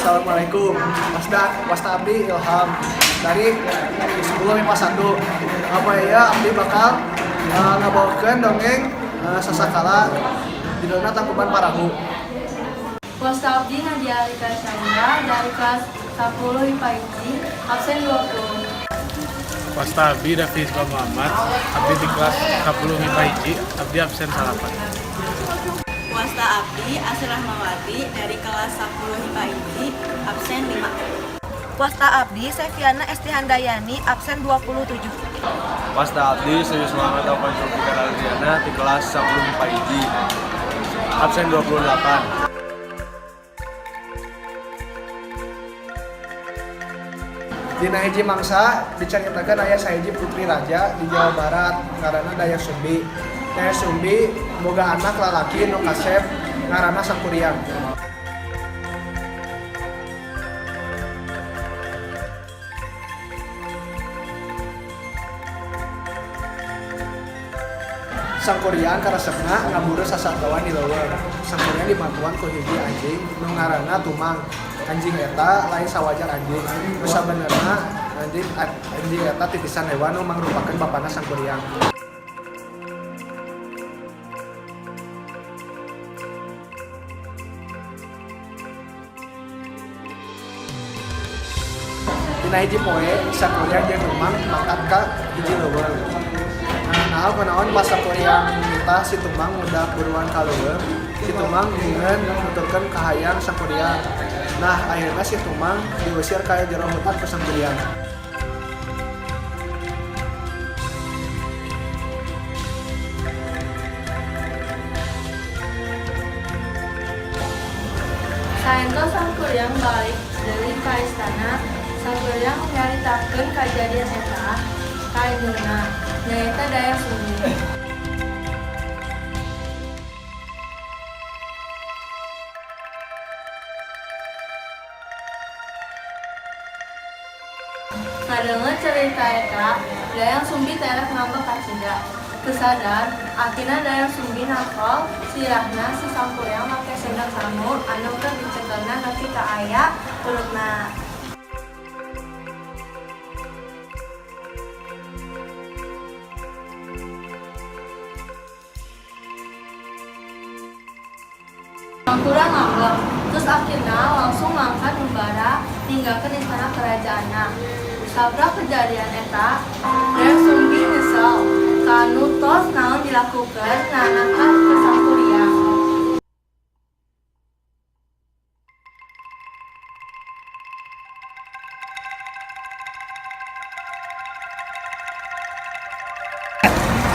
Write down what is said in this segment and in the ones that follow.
Assalamualaikum. Wasta Abdi Ilham dari 1051. Apa ya Abdi bakal ngabawakeun dongeng sasakala judulna Tangkuban Parahu. Wasta Abdi Nadia Alika Chandra dari kelas 10 IPA IPSI, absen 20. Wasta Abdi Davi Muhammad, abdi di kelas 10 MIPA IPSI, abdi absen 8. Wasta Abdi Asri Rahmawati dari kelas 10 MIPA IPSI, absen 5. Wasta Abdi Seviana Estihandayani, absen 27. Wasta Abdi Suyus Muhammad Alfan Sulfika Adriana di kelas 10 MIPA IPSI, absen 28. Dina hiji mangsa dicaritakeun aya sahiji putri raja di Jawa Barat ngaranna Dayang Sumbi. Dayang Sumbi boga anak lalaki nu kasep ngaranna Sangkuriang. Sangkuriang karesepna ngaburu sasatawan di leuweung. Sangkuriang dibantuan ku hiji anjing nu ngaranna Tumang. Anjing eta lain sawajar anjing. Nu sabenerna anjing eta titisan hewan nu mangrupakeun bapana Sangkuriang. Dina hiji poe Sangkuriang jeung Tumang mangkat ka hiji leuweung. Nah, kunaon pas Sangkuriang minta si Tumang mudah buruan ka leuweung. Si Tumang ngingeun nuturkeun ka hayang Sangkuriang. Nah, akhirnya si Tumang diusir ka jero hutan ke Sangkuriang. Saenggeus Sangkuriang balik deui ka istana, Sangkuriang nyaritakeun kajadian eta ka induna, nyaeta Dayang Sumbi. Ngadengeun cerita eta, Dayang Sumbi terek ngambek ka cida. Teu sadar, akhirna Dayang Sumbi nafal sirahna si Sangkuriang make sendal sangu anu keur dicekelna nepi ka aya perutna. Sangkuriang ngambek, terus akhirna langsung ngangkat membara tinggalkeun istana kerajaanna. Sabra kejadian eta, Dayang Sumbi nyesel kanu tos naon dilakukeun nanakan ke Sangkuriang.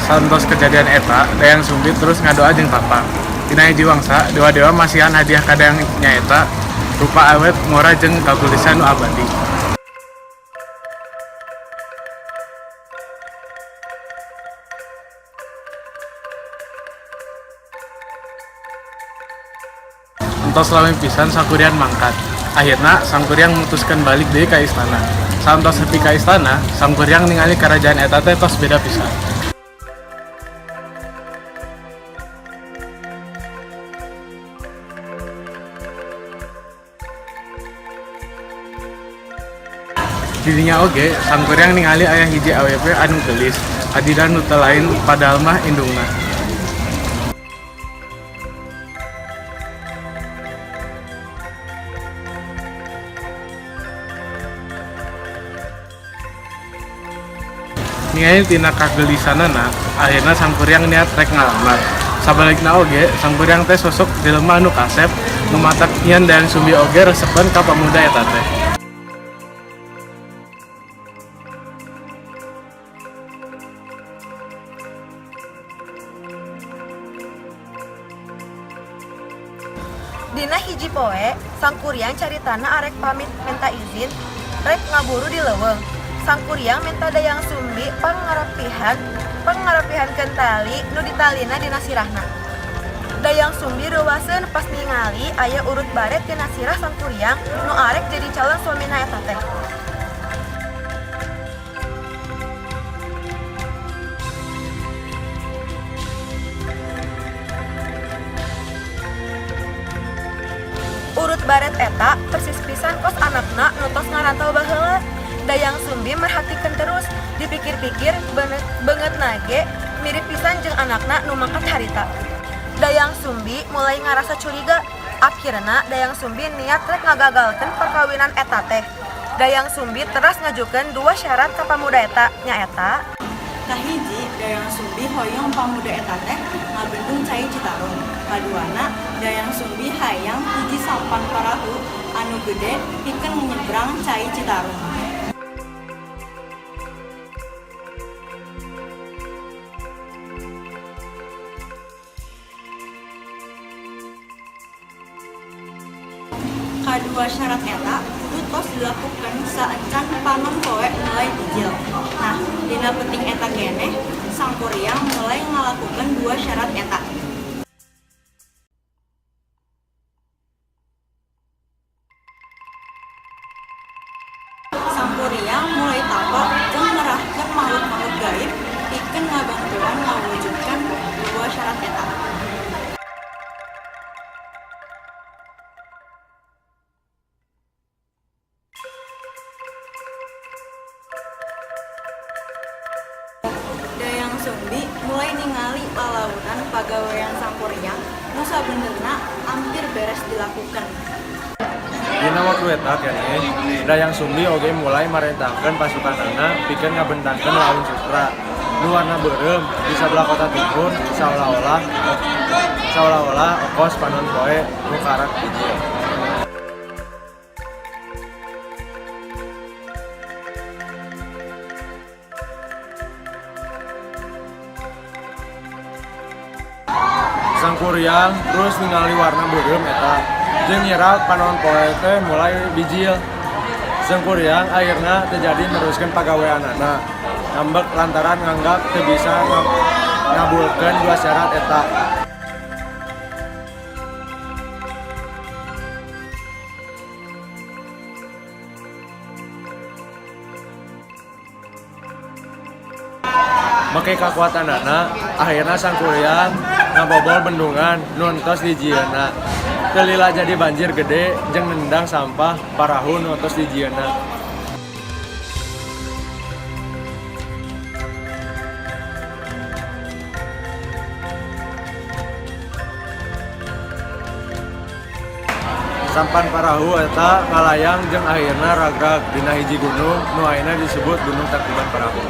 Santos kejadian eta, Dayang Sumbi terus ngadoa jeung papa. Dina hiji wangsa, dewa-dewa masihan hadiah ka Dayang nyaeta rupa awet, ngora jeung kagulisan nu abadi. Entos lami pisan Sangkuriang mangkat. Akhirna Sangkuriang mutuskeun balik deui ka istana. Santos nepi ka istana, Sangkuriang ningali karajaan eta teh tos beda pisan. Didinya oge, Sangkuriang ningali aya hiji awewe anu geulis, adidan nu teu lain padahal mah indungna. Ningali tina kagelisanana, akhirna Sangkuriang niat rek ngalamar. Sabalikna oge, Sangkuriang teh sosok jelema anu kasep, nu matak nyen Dayang Sumbi oge resepen ka pamuda eta teh. Dina hiji poe, Sangkuriang caritana arek pamit minta izin rek ngaburu di leuweung. Sangkuriang minta Dayang Sumbi pangarapihankeun tali nu ditalina dina sirahna. Dayang Sumbi reuwaseun pas ningali aya urut baret dina sirah Sangkuriang nu arek jadi calon suamina eta teh. baret eta persis pisan kos anakna nutos ngarantau baheula. Dayang Sumbi merhatikan terus, dipikir-pikir banget nage mirip pisan jeung anakna nu mangkat harita. Dayang Sumbi mulai ngarasa curiga. Akhirna Dayang Sumbi niat rek ngagagalkeun perkawinan eta teh. Dayang Sumbi teras ngajukeun 2 syarat ka pamuda eta, nyaeta Kahiji, Dayang Sumbi hoyong pamuda eta teh ngabendung cai Citarum. Kaduana, Dayang Sumbi hayang hiji sampan parahu anu gede pikeun nyebrang cai Citarum. Kadua syarat eta kudu tos dilakukan saencan panon poe mulai dijil. Nah, dina penting eta keneh Sangkuriang mulai ngalakukan 2 syarat eta. Sangkuriang mulai takok jeung ngerahkeun makhluk-makhluk gaib pikeun ngabantuan ngawujudkeun 2 syarat eta. Dayang Sumbi mulai ningali lalaunan pagawean Sangkuriang nu sabenerna hampir beres dilakukan. Dina waktu eta keneh Dayang Sumbi oge mulai marentahkeun pasukanana pikeun ngabentangkeun laun Sutra nu warna beureum di sabelah kota timur saolah-olah okos panon poe nu karak bijil. Sangkuriang terus ningali warna beureum eta jeung nyerat panon poe teh mulai bijil. Sangkuriang akhirna terjadi neruskeun pagaweanana. Ngambek lantaran nganggap teu bisa ngabulkeun 2 syarat eta. Make kakuatanana, akhirna Sangkuriang ngabobol bendungan nu entos dijieunna. Teu lila jadi banjir gede jeung nendang sampah parahu nu entos dijieunna. Sampan parahu eta ngalayang jeung akhirna ragrag dina hiji gunung nu ayeuna disebut Gunung Tangkuban Parahu.